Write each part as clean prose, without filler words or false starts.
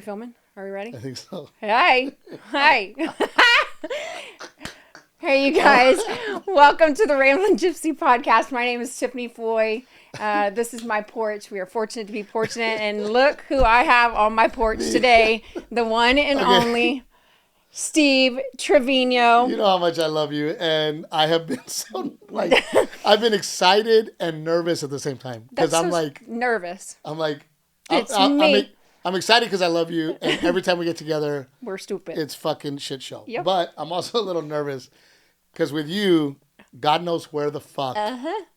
we filming? Are we ready? I think so. Hi. Hi. Hey, you guys. Welcome to the Rambling Gypsy podcast. My name is Tiffany Foy. This is my porch. We are fortunate to be fortunate. And look who I have on my porch today. The one and only Steve Treviño. You know how much I love you. And I have been so, I've been excited and nervous at the same time. Because I'm nervous. It's me. I'm excited because I love you. And every time we get together, we're stupid. It's fucking shit show. Yep. But I'm also a little nervous because with you, God knows where the fuck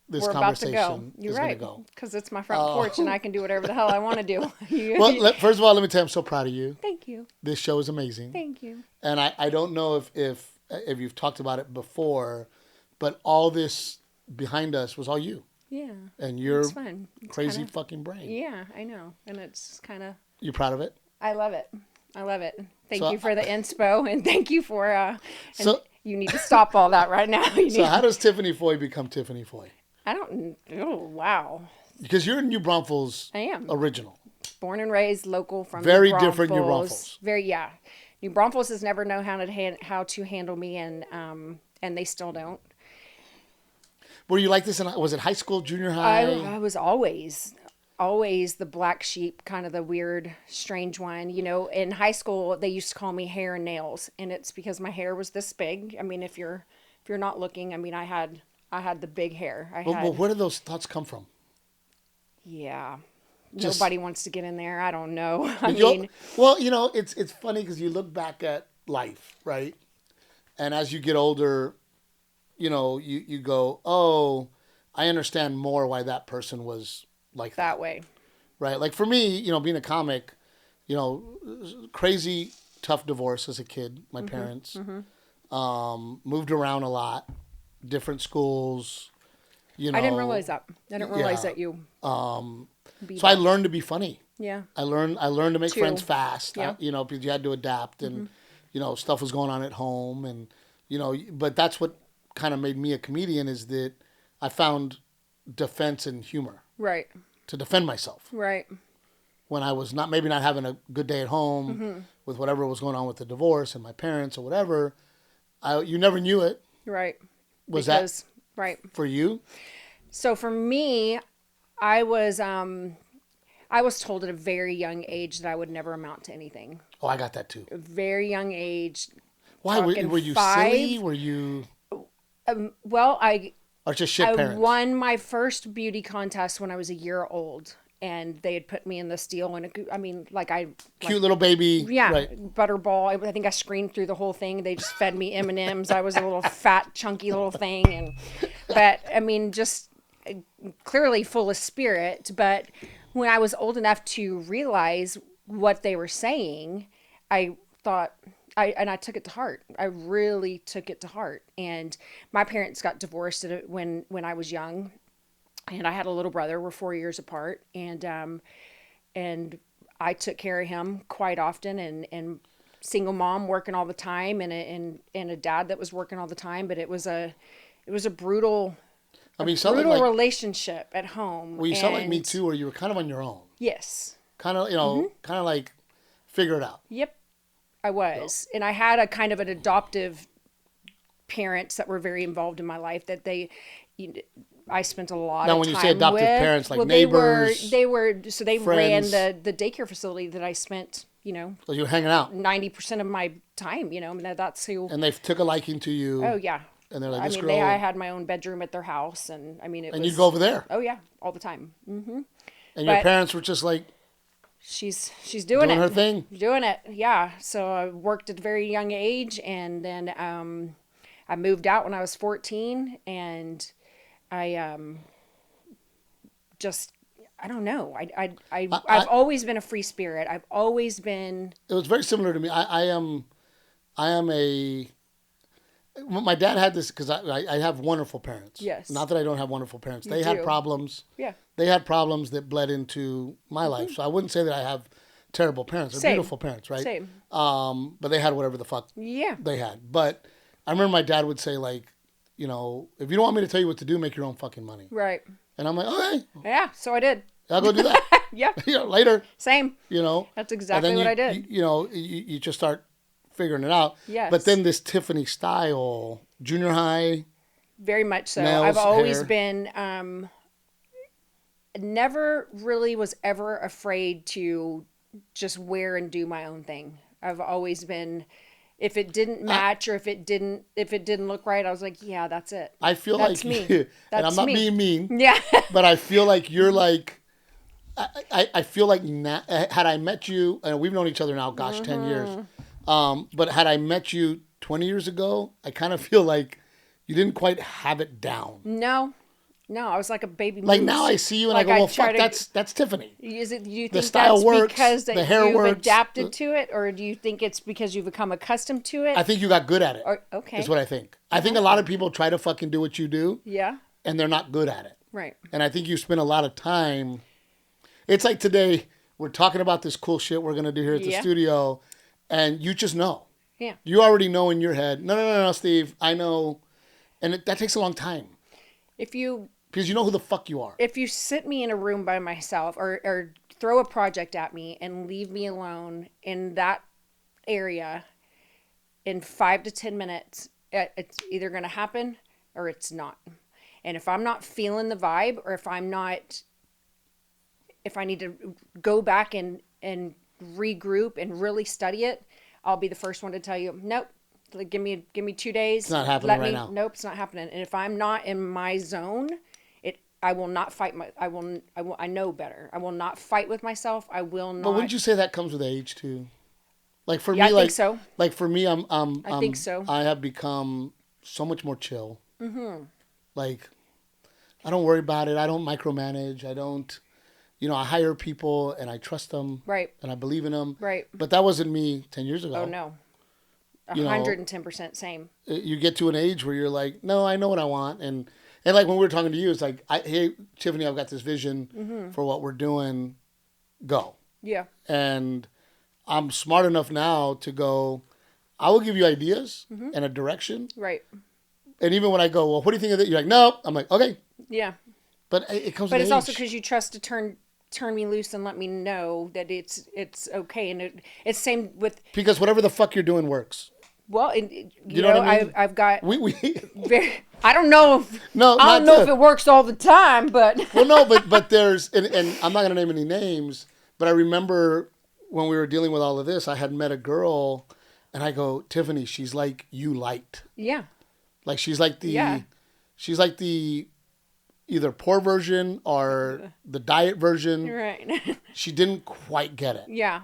this conversation is going to go. Because it's my front porch and I can do whatever the hell I want to do. Well, first of all, let me tell you, I'm so proud of you. Thank you. This show is amazing. Thank you. And I don't know if you've talked about it before, but all this behind us was all you. Yeah. And your crazy fucking brain. Yeah, I know. And it's kind of... You proud of it? I love it. Thank you for the inspo, and thank you for... you need to stop all that right now. How does Tiffany Foy become Tiffany Foy? I don't... Oh, wow. Because you're a New Braunfels I am. Original. Born and raised local from Very New different New Braunfels. Yeah. New Braunfels has never known how to handle me, and they still don't. Were you like this was it high school, junior high? I was always the black sheep, kind of the weird, strange one. You know, in high school, they used to call me hair and nails, and it's because my hair was this big. I mean, if you're not looking, I mean, I had the big hair. Well, where did those thoughts come from? Yeah. Nobody wants to get in there. I don't know. Well, you know, it's funny because you look back at life, right? And as you get older, you know, you go, oh, I understand more why that person was like that way. Right? Like for me, you know, being a comic, you know, crazy tough divorce as a kid. My parents moved around a lot, different schools. You know, I didn't realize that. I didn't realize that you. So I learned to be funny. Yeah. I learned to make friends fast. Yeah. You know, because you had to adapt, and you know, stuff was going on at home, and you know, but that's what kind of made me a comedian is that I found defense and humor. Right. To defend myself. Right. When I was maybe not having a good day at home with whatever was going on with the divorce and my parents or whatever, you never knew it. Right. Was that for you? So for me, I was told at a very young age that I would never amount to anything. Oh, I got that too. A very young age. Why were you 5? Silly? Were you? Well, or just shit parents? I won my first beauty contest when I was a year old, and they had put me in this deal. And cute little baby. Yeah, right. Butterball. I think I screamed through the whole thing. They just fed me M&Ms. I was a little fat, chunky little thing, but I mean, just clearly full of spirit. But when I was old enough to realize what they were saying, I thought. I took it to heart. I really took it to heart. And my parents got divorced when I was young, and I had a little brother. We're 4 years apart, and I took care of him quite often. And single mom working all the time, and a dad that was working all the time. But it was a brutal. Brutal relationship at home. Well, you sound like me too, where you were kind of on your own. Yes. Kind of, kind of like figure it out. Yep. I was. And I had a kind of an adoptive parents that were very involved in my life that I spent a lot of time with. Now, when you say adoptive parents, like neighbors, they friends. ran the daycare facility that I spent, So you were hanging out. 90% of my time, and that's who. And they took a liking to you. Oh, yeah. And they're like, this girl. I had my own bedroom at their house, and And you'd go over there. Oh, yeah, all the time. Mm-hmm. And your parents were just like. She's doing it. Her thing. Doing it, yeah. So I worked at a very young age, and then I moved out when I was 14, and I I don't know. I've always been a free spirit. I've always been. It was very similar to me. I am a. My dad had this because I have wonderful parents. Yes. Not that I don't have wonderful parents. They had problems. Yeah. They had problems that bled into my life. So I wouldn't say that I have terrible parents. They're beautiful parents, right? Same. But they had whatever the fuck they had. But I remember my dad would say, like, if you don't want me to tell you what to do, make your own fucking money. Right. And I'm like, okay. Yeah, so I did. I'll go do that. Yeah. Later. Same. That's exactly what I did. You just start figuring it out. Yes. But then this Tiffany style, junior high. Very much so. Nails, I've always hair. been, never really was ever afraid to just wear and do my own thing. I've always been, if it didn't match or if it didn't look right, I was like, yeah, that's it. I feel that's like me. and That's I'm not me. being mean. Yeah. But I feel like you're like, I feel like had I met you, and we've known each other now, gosh, 10 years. But had I met you 20 years ago, I kind of feel like you didn't quite have it down. No, I was like a baby moose. Like now I see you and I go, well, fuck, that's Tiffany. Is it? Do you The think style that's works, because the hair you've works, adapted to it, or do you think it's because you've become accustomed to it? I think you got good at it. Okay. Is what I think. I think a lot of people try to fucking do what you do. Yeah. And they're not good at it. Right. And I think you spend a lot of time. It's like today, we're talking about this cool shit we're going to do here at the studio, and you just know. Yeah. You already know in your head, no, Steve, I know. And that takes a long time. Because you know who the fuck you are. If you sit me in a room by myself or throw a project at me and leave me alone in that area in 5 to 10 minutes, it's either going to happen or it's not. And if I'm not feeling the vibe, or if I need to go back and regroup and really study it, I'll be the first one to tell you, nope. Like, give me 2 days. It's not happening right now. Nope, it's not happening. And if I'm not in my zone, I will not fight I know better. I will not fight with myself. I will not. But wouldn't you say that comes with age too? Like for me, I think so. Like for me, I think so. I have become so much more chill. Mm-hmm. Like, I don't worry about it. I don't micromanage. I don't, I hire people and I trust them. Right. And I believe in them. Right. But that wasn't me 10 years ago. Oh, no. 110% same. You get to an age where you're like, no, I know what I want. And like when we were talking to you, it's like, hey, Tiffany, I've got this vision for what we're doing. Go. Yeah. And I'm smart enough now to go, I will give you ideas and a direction. Right. And even when I go, well, what do you think of that? You're like, no. I'm like, okay. Yeah. But it comes with But it's age. also because you trust to turn me loose and let me know that it's okay. And it's same with... Because whatever the fuck you're doing works. Well, you know what I mean? I've got... We I don't know if... No, I don't know if it works all the time, but... Well, no, but there's... And I'm not going to name any names, but I remember when we were dealing with all of this, I had met a girl, and I go, Tiffany, she's like you liked. Yeah. Like, she's like the... She's like the either poor version or the diet version. Right. She didn't quite get it. Yeah.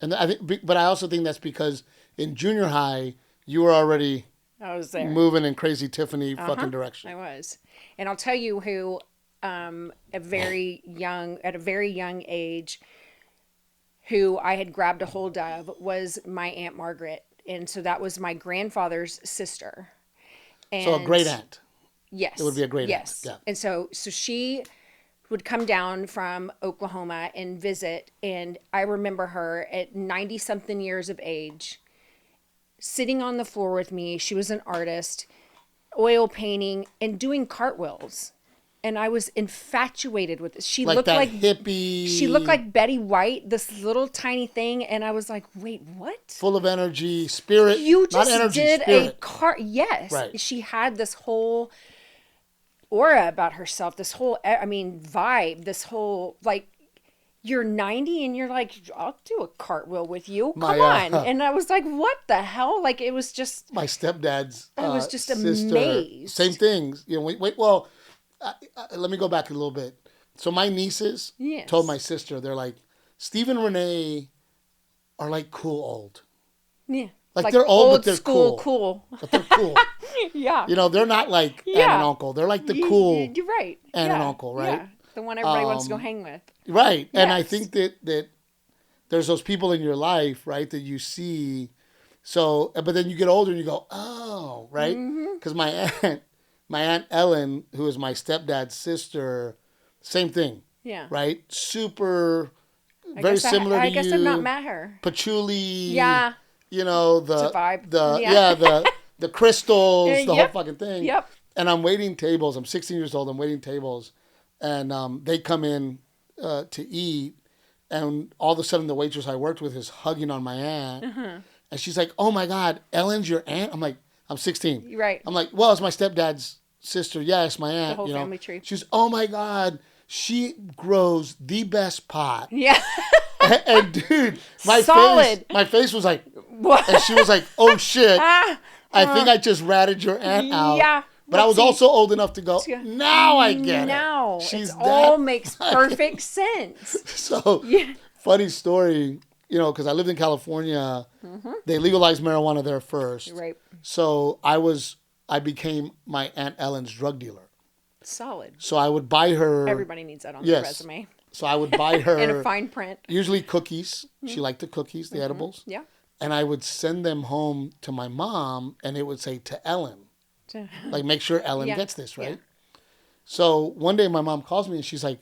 And but I also think that's because in junior high, you were already... I was there. Moving in crazy Tiffany fucking direction. I was. And I'll tell you who, at a very young age, who I had grabbed a hold of was my Aunt Margaret. And so that was my grandfather's sister. And so a great aunt. Yes. It would be a great aunt. Yes. Yeah. And so she would come down from Oklahoma and visit. And I remember her at 90-something years of age, sitting on the floor with me. She was an artist, oil painting, and doing cartwheels. And I was infatuated with it. She like looked that like hippie. She looked like Betty White, this little tiny thing. And I was like, wait, what? Full of energy, spirit. You just not energy, did spirit. a cart. Yes. Right. She had this whole aura about herself, this whole, vibe, this whole, like, you're 90 and you're like, I'll do a cartwell with you. Come on. And I was like, what the hell? Like, it was just... My stepdad's I was just sister, amazed. Same things. Well, let me go back a little bit. So my nieces told my sister, they're like, Steve and Renee are like cool old. Yeah. Like they're old, but they're cool. But they're cool. Yeah. They're not like aunt and uncle. They're like the cool You're right. Aunt and uncle, right? Yeah. The one everybody wants to go hang with. Right. Yes. And I think that there's those people in your life, right, that you see. So, but then you get older and you go, oh, right? Because my aunt Ellen, who is my stepdad's sister, same thing. Yeah. Right? Super, very similar to you. I guess I've not met her. Patchouli. Yeah. The it's a vibe. The crystals, the whole fucking thing. Yep. And I'm waiting tables. I'm 16 years old. I'm waiting tables. And they come in to eat, and all of a sudden the waitress I worked with is hugging on my aunt, and she's like, "Oh my God, Ellen's your aunt?" I'm like, "I'm 16." Right. I'm like, "Well, it's my stepdad's sister. Yes, my aunt." The whole family tree. She's, "Oh my God, she grows the best pot." Yeah. And dude, Solid. my face was like, What? and she was like, "Oh shit, I think I just ratted your aunt out." Yeah. But I was also old enough to go, now I get it. Now. She's it all makes perfect sense. So, funny story, because I lived in California. They legalized marijuana there first. Right. So I became my Aunt Ellen's drug dealer. Solid. So I would buy her. Everybody needs that on their resume. So I would buy her. In a fine print. Usually cookies. She liked the cookies, the edibles. Yeah. And I would send them home to my mom, and it would say to Ellen. Like, make sure Ellen gets this, right? Yeah. So one day my mom calls me and she's like,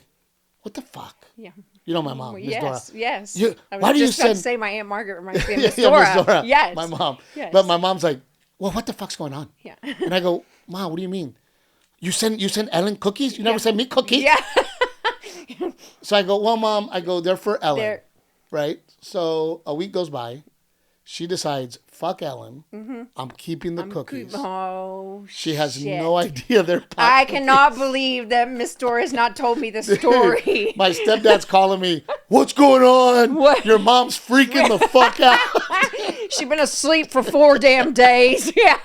"What the fuck?" Yeah. You know my mom, Miss Dora. Yes. Why do you just about to say my Aunt Margaret reminds me of Miss Miss Dora. Dora. Yes. My mom. Yes. But my mom's like, "Well, what the fuck's going on?" Yeah. And I go, "Mom, what do you mean? You send Ellen cookies? You never send me cookies?" Yeah. So I go, "Well, Mom," they're for Ellen. Right? So a week goes by. She decides, fuck Ellen. I'm keeping the cookies. She has no idea they're pot I cannot believe that Miss Dora has not told me the story. My stepdad's calling me, "What's going on? What? Your mom's freaking the fuck out." She's been asleep for 4 damn days. Yeah.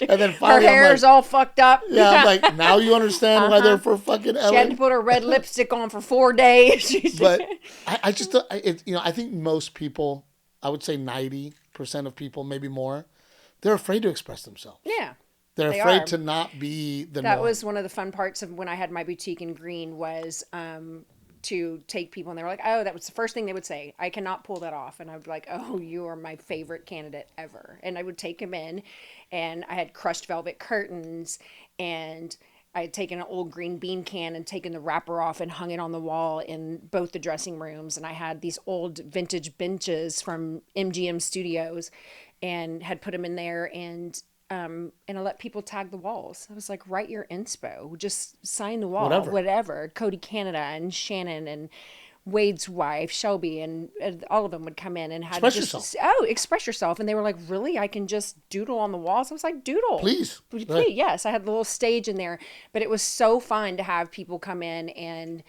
And then finally, her hair's all fucked up. Yeah, I'm like, now you understand why they're for fucking Ellen. She had to put her red lipstick on for 4 days. But I just, I think most people, I would say 90% of people, maybe more, they're afraid to express themselves. Yeah. They're afraid to not be the norm. That was one of the fun parts of when I had my boutique in Green was to take people, and they were like, "Oh, that was the first thing they would say. I cannot pull that off." And I would be like, "Oh, you are my favorite candidate ever." And I would take them in, and I had crushed velvet curtains, and I had taken an old green bean can and taken the wrapper off and hung it on the wall in both the dressing rooms. And I had these old vintage benches from MGM Studios and had put them in there, and I let people tag the walls. I was like, write your inspo, just sign the wall, whatever. Cody Canada and Shannon and Wade's wife, Shelby, and all of them would come in and had express yourself. And they were like, really? I can just doodle on the walls? I was like, doodle. Please. Right. Yes. I had a little stage in there, but it was so fun to have people come in and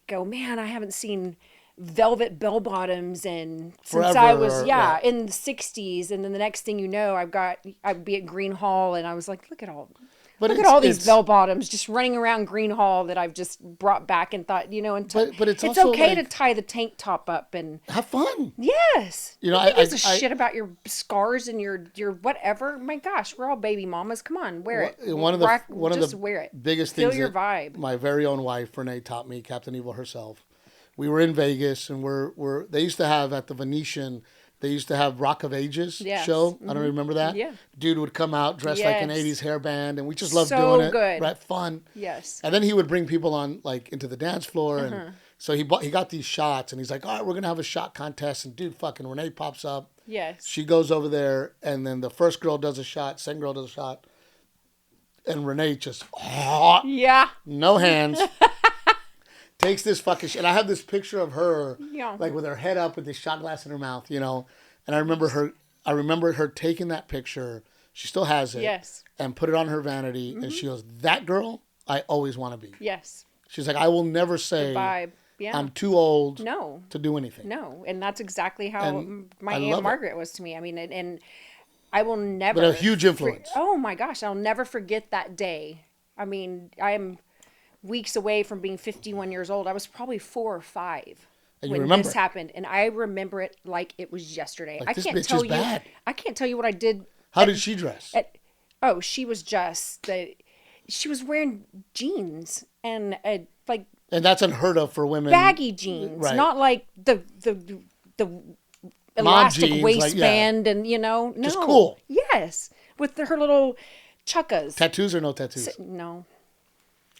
go, man, I haven't seen velvet bell bottoms and since I was in the 60s, and then the next thing you know I'd be at Green Hall, and I was like, look at all these bell bottoms just running around Green Hall that I've just brought back and thought, but it's okay to tie the tank top up and have fun. Yes. I gives a shit about your scars and your whatever. My gosh, we're all baby mamas. Come on, wear it. One of the wear it. Biggest Feel things your vibe. My very own wife Renee taught me, Captain Evil herself. We were in Vegas, and they used to have at the Venetian, they used to have Rock of Ages show. I don't remember that. Yeah. Dude would come out dressed like an 80s hairband, and we just loved doing it. Good. Right, fun. Yes. And then he would bring people on like into the dance floor, and so he got these shots, and he's like, all right, we're gonna have a shot contest, and dude, fucking Renee pops up. Yes. She goes over there, and then the first girl does a shot, second girl does a shot, and Renee just no hands. Takes this fucking shit. And I have this picture of her, like with her head up with this shot glass in her mouth, And I remember her taking that picture. She still has it. Yes. And put it on her vanity. And she goes, that girl, I always want to be. Yes. She's like, I will never say I'm too old to do anything. No. And that's exactly how my Aunt Margaret was to me. I mean, and I will never. But a huge influence. Oh my gosh. I'll never forget that day. I mean, I am weeks away from being 51 years old. I was probably 4 or 5 when this happened, and I remember it like it was yesterday. Like, I can't tell you. Bad. I can't tell you what I did. How did she dress? She was just she was wearing jeans and and that's unheard of for women. Baggy jeans, right. Not like the elastic jeans, waistband, and no, just cool. Yes, with her little chukkas. Tattoos or no tattoos? No.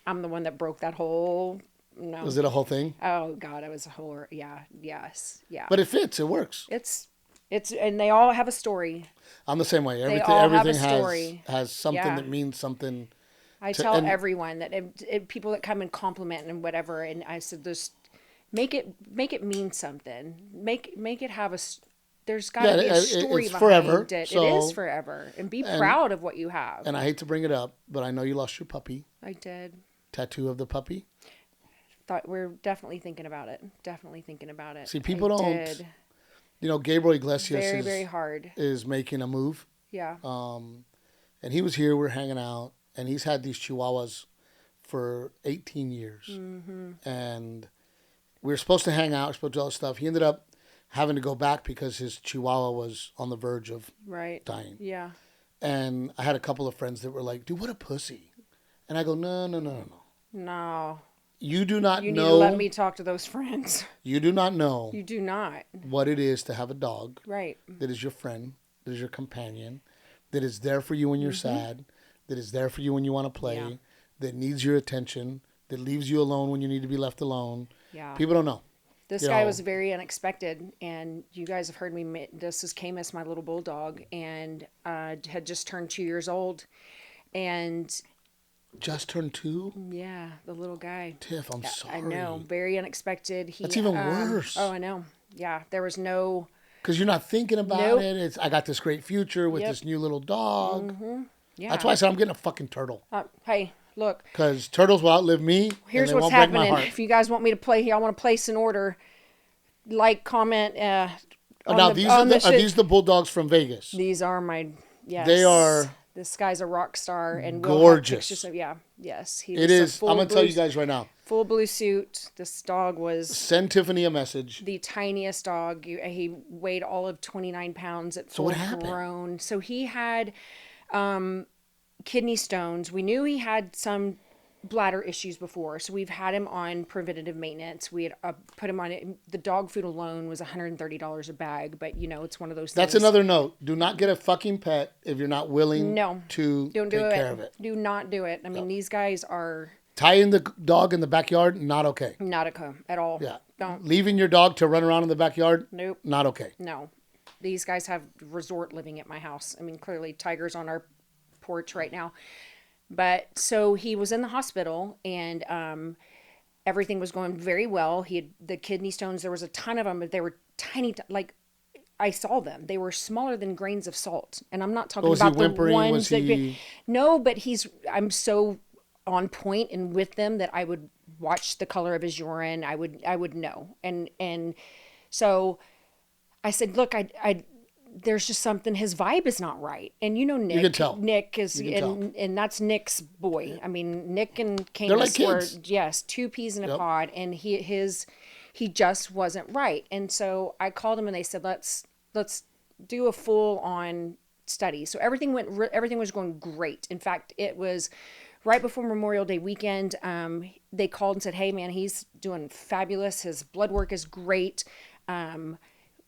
I'm the one that broke that whole. No. Was it a whole thing? Oh God, it was a whole. Yeah. Yes. Yeah. But it fits. It works. It's, and they all have a story. I'm the same way. Everything has something that means something. I tell everyone that people that come and compliment and whatever, and I said, make it mean something. Make it have there's got to be a story it's behind forever, it. so, it is forever. And be proud of what you have. And I hate to bring it up, but I know you lost your puppy. I did. Tattoo of the puppy? Thought we're definitely thinking about it. See, people don't. You know, Gabriel Iglesias very, very hard. is making a move. Yeah. And he was here. We're hanging out. And he's had these Chihuahuas for 18 years. Mm-hmm. And we were supposed to hang out. We were supposed to do all this stuff. He ended up having to go back because his Chihuahua was on the verge of dying. Yeah. And I had a couple of friends that were like, dude, what a pussy. And I go, no. No. You do not know. You need to let me talk to those friends. You do not know. You do not. What it is to have a dog. Right. That is your friend. That is your companion. That is there for you when you're sad. That is there for you when you want to play. Yeah. That needs your attention. That leaves you alone when you need to be left alone. Yeah. People don't know. This guy was very unexpected, and you guys have heard me. This is Camus, my little bulldog, and had just turned 2 years old, and just turned 2. Yeah, the little guy. Tiff, I'm sorry. I know, very unexpected. That's even worse. Oh, I know. Yeah, there was no. Because you're not thinking about it. I got this great future with this new little dog. Mm-hmm. Yeah. That's why I said I'm getting a fucking turtle. Hey. Look. Because turtles will outlive me. Here's what's happening. If you guys want me to play here, I want to place an order. Like, comment. Are these the bulldogs from Vegas? These are my. Yes. They are. This guy's a rock star and gorgeous. Yes. It is. I'm gonna tell you guys right now. Full blue suit. This dog was. Send Tiffany a message. The tiniest dog. He weighed all of 29 pounds at full grown. So he had. Kidney stones. We knew he had some bladder issues before, so we've had him on preventative maintenance. We had put him on it. The dog food alone was $130 a bag, but it's one of those things. That's another note. Do not get a fucking pet if you're not willing to take care of it. Do not do it. I mean, these guys are... Tying the dog in the backyard, not okay. Not okay at all. Yeah. Don't. Leaving your dog to run around in the backyard? Nope. Not okay. No. These guys have resort living at my house. I mean, clearly Tiger's on our porch right now. But so he was in the hospital and everything was going very well. He had the kidney stones. There was a ton of them, but they were tiny. Like I saw them. They were smaller than grains of salt. And I'm not talking about the ones that... No, but I'm so on point and with them that I would watch the color of his urine. I would know. And so I said, look, there's just something, his vibe is not right. And Nick. You can tell. Nick is, and that's Nick's boy. I mean, Nick and Camus were, yes, two peas in a pod, and he just wasn't right. And so I called him and they said, let's do a full on study. So everything was going great. In fact, it was right before Memorial Day weekend. They called and said, hey man, he's doing fabulous. His blood work is great.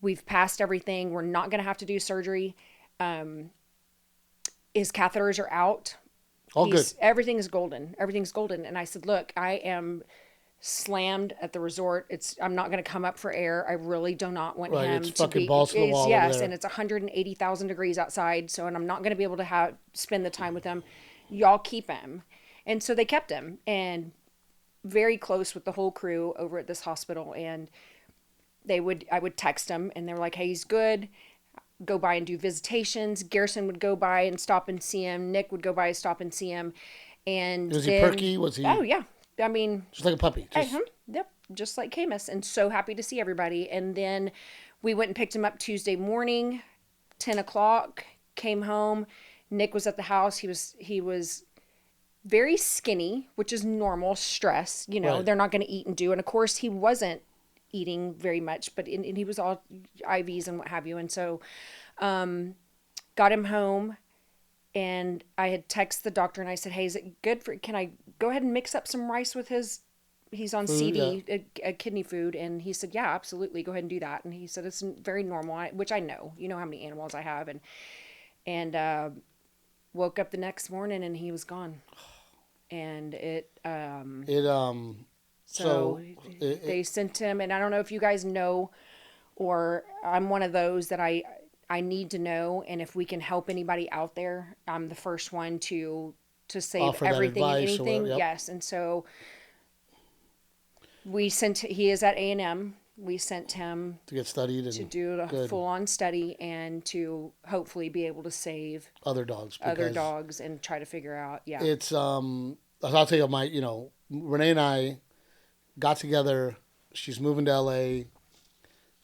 We've passed everything. We're not going to have to do surgery. His catheters are out. All good. Everything is golden. Everything's golden. And I said, look, I am slammed at the resort. I'm not going to come up for air. I really do not want him it's to fucking be. Balls to the wall yes, over there. and it's 180,000 degrees outside. So, and I'm not going to be able to spend the time with him. Y'all keep him. And so they kept him, and very close with the whole crew over at this hospital. And I would text them and they were like, hey, he's good. Go by and do visitations. Garrison would go by and stop and see him. Nick would go by and stop and see him. And was he perky? Was he? Oh yeah. I mean, just like a puppy. Yep. Just like Camus. And so happy to see everybody. And then we went and picked him up Tuesday morning, 10 o'clock, came home. Nick was at the house. He was very skinny, which is normal stress. They're not going to eat and do. And of course he wasn't eating very much, but and he was all IVs and what have you. And so got him home, and I had texted the doctor and I said, hey, is it good can I go ahead and mix up some rice with he's on food, CD, a kidney food? And he said, yeah, absolutely, go ahead and do that. And he said, it's very normal, which I know. You know how many animals I have. And woke up the next morning and he was gone. And So they sent him, and I don't know if you guys know, or I'm one of those that I need to know, and if we can help anybody out there, I'm the first one to save everything and anything. Yep. Yes, and so He is at A&M. We sent him to get studied and to do a full-on study and to hopefully be able to save other dogs and try to figure out. Yeah, it's I'll tell you, Renee and I got together. She's moving to LA.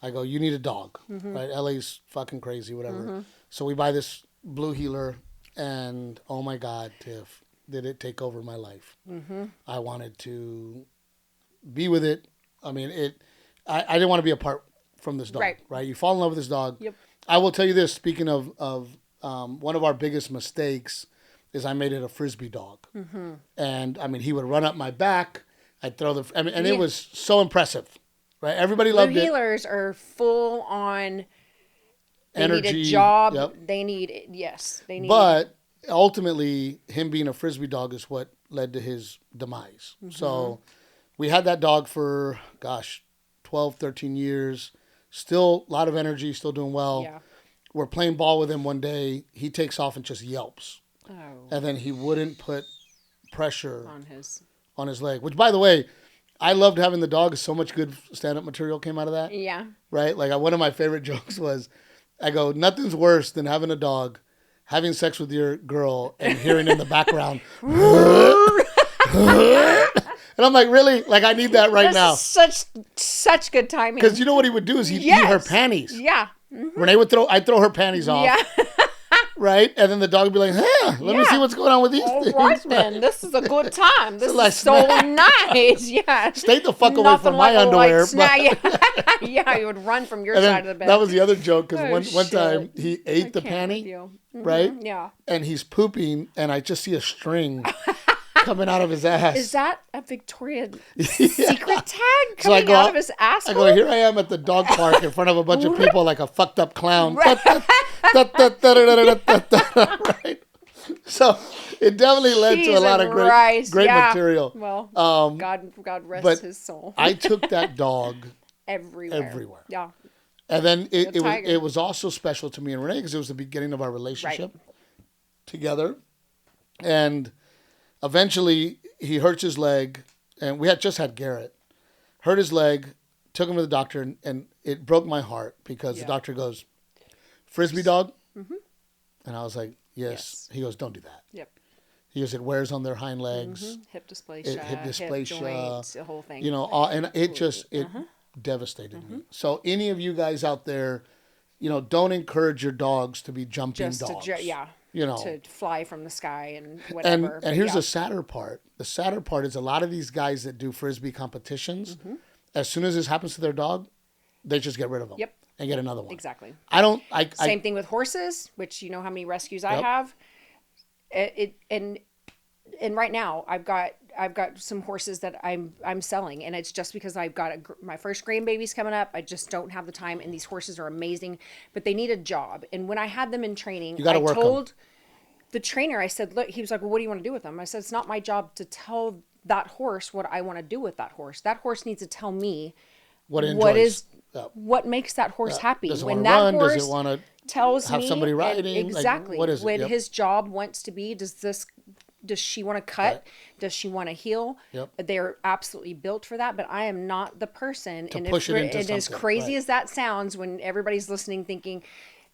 I go, you need a dog, right? LA's fucking crazy, whatever. So we buy this blue heeler, and oh my God, Tiff, did it take over my life? I wanted to be with it. I mean, I didn't want to be apart from this dog, right? You fall in love with this dog. Yep. I will tell you this, speaking of one of our biggest mistakes is I made it a Frisbee dog. And, I mean, he would run up my back. I'd throw it was so impressive, right? Everybody loved it. Blue heelers are full on Energy. Need a job. Yep. They need. But ultimately, him being a Frisbee dog is what led to his demise. So we had that dog for, 12, 13 years. Still a lot of energy, still doing well. Yeah. We're playing ball with him one day. He takes off and just yelps. Oh. And then he wouldn't put pressure on his leg. Which, by the way, I loved having the dog. So much good stand-up material came out of that. Yeah. Right? Like, one of my favorite jokes was, I go, nothing's worse than having a dog, having sex with your girl, and hearing in the background, and I'm like, really? Like, I need that right now. Such good timing. Because you know what he would do is he'd eat her panties. Yeah. Renee I'd throw her panties off. Yeah. Right? And then the dog would be like, let me see what's going on with these things. All right, then. This is a good time. This is so nice. Yeah. Stay the fuck away from my underwear. Yeah, you would run from your side of the bed. That was the other joke, because one time he ate the panty, right? Yeah. And he's pooping, and I just see a string coming out of his ass. Is that a Victoria's Secret tag coming out of his asshole? I go, here I am at the dog park in front of a bunch of people like a fucked up clown. Right. So it definitely led to a lot of great material. Well, God rest his soul. I took that dog everywhere. Yeah. And then it was also special to me and Renee because it was the beginning of our relationship together. And eventually he hurts his leg, and we had just had Garrett. Hurt his leg, took him to the doctor, and it broke my heart because the doctor goes, Frisbee dog? And I was like, yes. He goes, don't do that. Yep. He goes, it wears on their hind legs. Hip dysplasia. Hip joints, the whole thing. And it devastated me. So any of you guys out there, don't encourage your dogs to be jumping dogs. To fly from the sky and whatever. And here's the sadder part. The sadder part is a lot of these guys that do Frisbee competitions, as soon as this happens to their dog, they just get rid of them. Yep. And get another one. Exactly. Same thing with horses, which you know how many rescues I have. And right now I've got some horses that I'm selling, and it's just because I've got my first grandbaby's coming up. I just don't have the time, and these horses are amazing, but they need a job. And when I had them in training, I told the trainer, I said, look, he was like, well, what do you want to do with them? I said, it's not my job to tell that horse what I want to do with that horse. That horse needs to tell me what makes that horse happy. Does it when want that to run? horse Does it want to tells have me somebody riding? Exactly. What is it? What his job wants to be. Does she want to cut? Right. Does she want to heal? Yep. They're absolutely built for that, but I am not the person. To push it into something. And as crazy as that sounds, when everybody's listening thinking,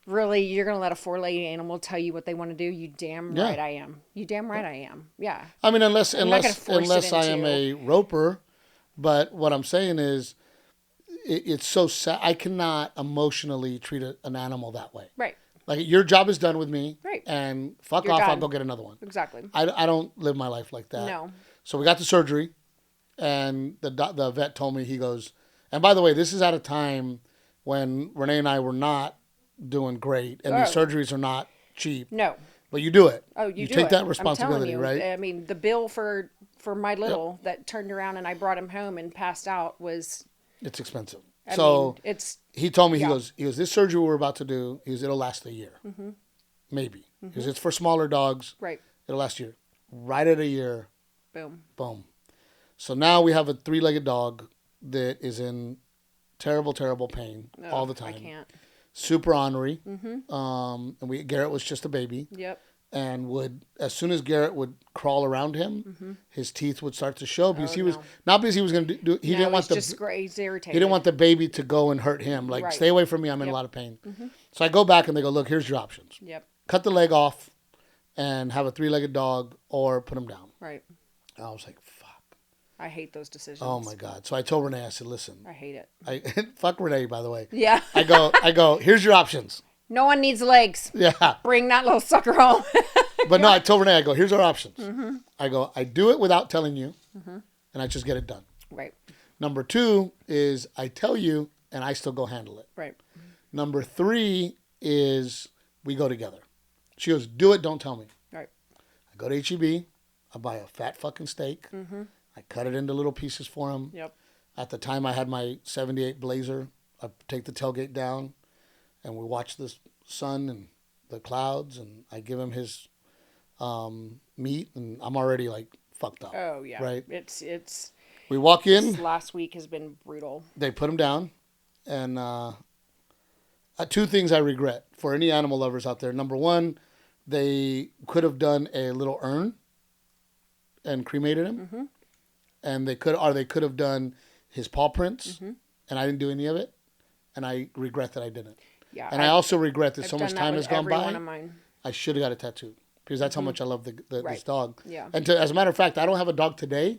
really, you're going to let a four-legged animal tell you what they want to do? You damn right I am. You damn right I am. Yeah. I mean, unless I am a roper, but what I'm saying is, it's so sad. I cannot emotionally treat an animal that way. Right. Like, your job is done with me. Right. And fuck off, I'll go get another one. Exactly. I don't live my life like that. No. So we got the surgery, and the vet told me, he goes, and by the way, this is at a time when Renee and I were not doing great, and these surgeries are not cheap. No. But you do it. Oh, you take that responsibility, right? I mean, the bill for my little that turned around and I brought him home and passed out was... It's expensive. He told me, he goes, this surgery we're about to do, it'll last a year. Mm-hmm. Maybe. Because it's for smaller dogs. Right. It'll last a year. Right at a year. Boom. So now we have a 3-legged dog that is in terrible, terrible pain all the time. I can't. Super ornery. Mm-hmm. And Garrett was just a baby. Yep. and would, as soon as Garrett would crawl around him, his teeth would start to show because he was not because he was going to do. He didn't want the. He's irritated. He didn't want the baby to go and hurt him. Like, stay away from me. I'm in a lot of pain. So I go back and they go, look, here's your options. Yep. Cut the leg off, and have a 3-legged dog, or put him down. Right. And I was like, fuck. I hate those decisions. Oh my God. So I told Renee, I said, listen. I hate it. Fuck Renee, by the way. Yeah. I go, here's your options. No one needs legs. Yeah. Bring that little sucker home. But no, I told Renee, I go, here's our options. I go, I do it without telling you, and I just get it done. Right. Number 2 is I tell you, and I still go handle it. Right. Number 3 is we go together. She goes, do it, don't tell me. Right. I go to H-E-B. I buy a fat fucking steak. I cut it into little pieces for him. Yep. At the time, I had my 78 Blazer. I take the tailgate down, and we watch the sun and the clouds, and I give him his meat, and I'm already like fucked up. Oh yeah. Right. It's. We walk in. This last week has been brutal. They put him down, and 2 things I regret for any animal lovers out there. Number 1, they could have done a little urn and cremated him, and they could have done his paw prints, and I didn't do any of it, and I regret that I didn't. Yeah. And I also regret that so much time has gone every by. one of mine. I should have got a tattoo because that's how much I love this dog. Yeah. And as a matter of fact, I don't have a dog today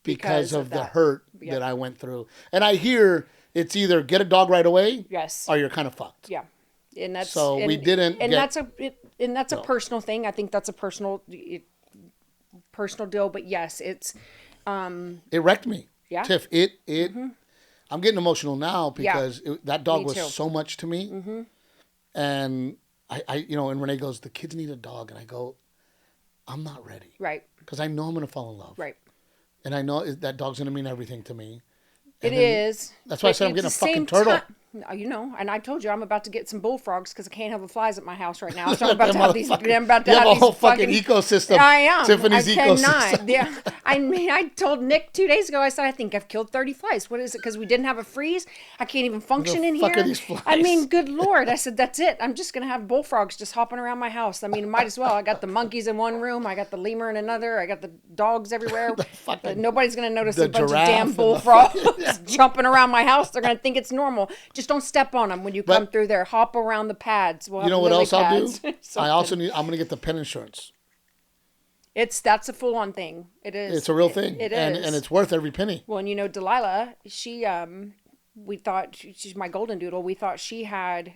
because of the hurt that I went through. And I hear it's either get a dog right away, yes, or you're kind of fucked. Yeah. And that's so we didn't. And that's a personal thing. I think that's a personal deal. But yes, it's. It wrecked me. Yeah. Tiff, I'm getting emotional now because that dog was so much to me. And I and Renee goes, the kids need a dog. And I go, I'm not ready. Right. Because I know I'm going to fall in love. Right. And I know that dog's going to mean everything to me. It is. That's why I said I'm getting a fucking turtle. And I told you I'm about to get some bullfrogs because I can't have the flies at my house right now. So I'm about to have these. I'm about to you have a these whole fucking ecosystem. I am. Tiffany's ecosystem. Cannot. Yeah. I mean, I told Nick 2 days ago. I said I think I've killed 30 flies. What is it? Because we didn't have a freeze. I can't even function in fuck here. Are these flies? I mean, good lord. I said that's it. I'm just gonna have bullfrogs just hopping around my house. I mean, might as well. I got the monkeys in one room. I got the lemur in another. I got the dogs everywhere. Nobody's gonna notice a bunch of damn bullfrogs jumping around my house. They're gonna think it's normal. Just don't step on them when you come through there. Hop around the pads. You know what else I'll do? I'm gonna get the pet insurance. That's a full-on thing. It is. It's a real thing. It is. And it's worth every penny. Well, and Delilah, she we thought she's my golden doodle. We thought she had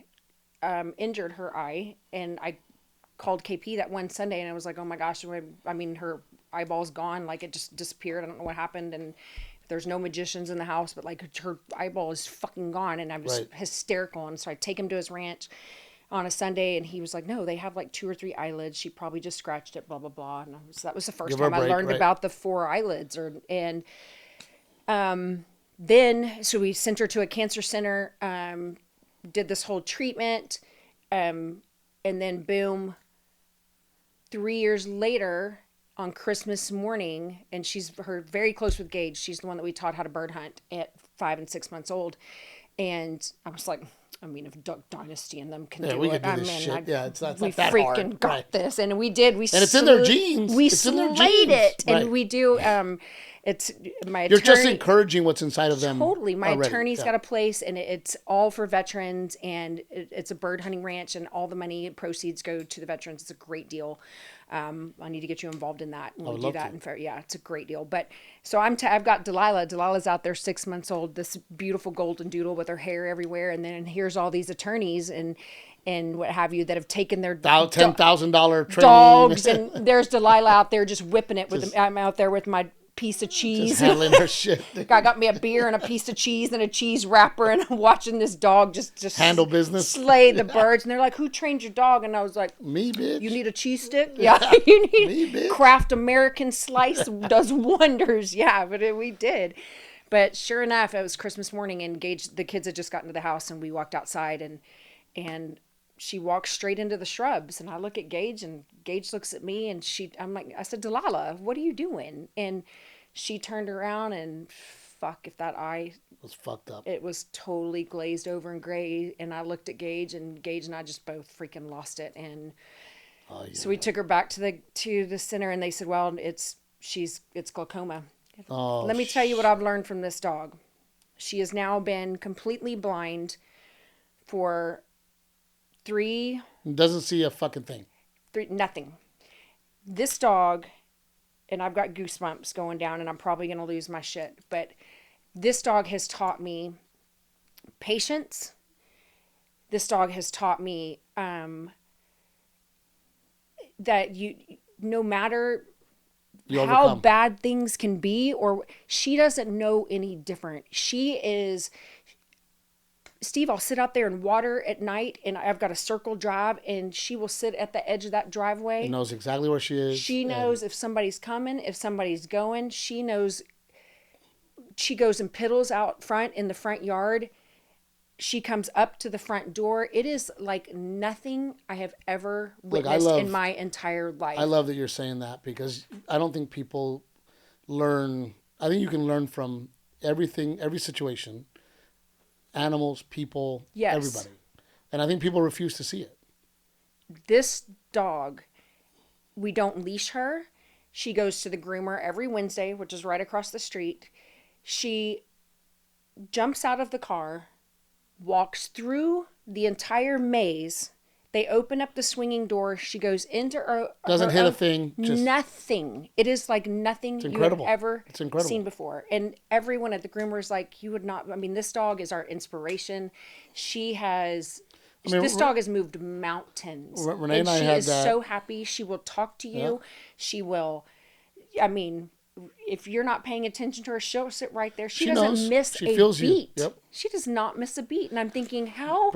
injured her eye, and I called KP that one Sunday, and I was like, oh my gosh, I mean, her eyeball's gone, like it just disappeared. I don't know what happened, and there's no magicians in the house, but like her eyeball is fucking gone, and I was hysterical. And so I take him to his ranch on a Sunday, and he was like, no, they have like 2 or 3 eyelids. She probably just scratched it, blah, blah, blah. And so that was the first time I learned about the 4 eyelids. Then, so we sent her to a cancer center, did this whole treatment, and then boom, 3 years later on Christmas morning, and she's very close with Gage. She's the one that we taught how to bird hunt at 5 and 6 months old. And I was like, I mean, if Duck Dynasty and them can do it, I mean, shit. It's not we that freaking hard. got this, and we did. And it's in their genes. We it's slayed in their genes. it, and we do. It's my. You're just encouraging what's inside of them. Totally, my already. attorney's got a place, and it's all for veterans, and it's a bird hunting ranch, and all the money proceeds go to the veterans. It's a great deal. I need to get you involved in that. And we do that. It's a great deal. But so I've got Delilah. Delilah's out there 6 months old, this beautiful golden doodle with her hair everywhere. And then here's all these attorneys and what have you that have taken their $10,000 training dogs. And there's Delilah out there just whipping it with I'm out there with my piece of cheese. Just handling her shit. I got me a beer and a piece of cheese and a cheese wrapper, and I'm watching this dog just handle business, slay the birds. And they're like, "Who trained your dog?" And I was like, "Me, bitch. You need a cheese stick? Yeah, you need me, bitch. Kraft American Slice does wonders. Yeah, but we did. But sure enough, it was Christmas morning, and the kids had just gotten to the house, and we walked outside, and she walks straight into the shrubs, and I look at Gage, and Gage looks at me, and I said, Delilah, what are you doing? And she turned around, and fuck, if that eye was fucked up, it was totally glazed over and gray. And I looked at Gage, and I just both freaking lost it. And Oh, yeah. So we took her back to the center, and they said, well, it's glaucoma. Oh, Let me tell you what I've learned from this dog. She has now been completely blind for doesn't see a fucking thing. nothing. This dog, and I've got goosebumps going down, and I'm probably going to lose my shit, but this dog has taught me patience. This dog has taught me that no matter how bad things can be, or she doesn't know any different. She is, Steve, I'll sit out there in water at night, and I've got a circle drive, and she will sit at the edge of that driveway. She knows exactly where she is. She knows if somebody's coming, if somebody's going. She knows. She goes and piddles out front in the front yard. She comes up to the front door. It is like nothing I have ever witnessed in my entire life. I love that you're saying that, because I don't think people learn. I think you can learn from everything, every situation, animals, people, everybody. And I think people refuse to see it. This dog, we don't leash her. She goes to the groomer every Wednesday, which is right across the street. She jumps out of the car, walks through the entire maze. They open up the swinging door. She goes into her doesn't hit a thing. Just nothing. It is like nothing you have ever seen before. And everyone at the groomer is like, you would not. I mean, this dog is our inspiration. She has. This dog has moved mountains. Renee and I had that. She is so happy. She will talk to you. Yeah. She will. I mean, if you're not paying attention to her, she'll sit right there. She doesn't miss a beat. Yep. She does not miss a beat. And I'm thinking, how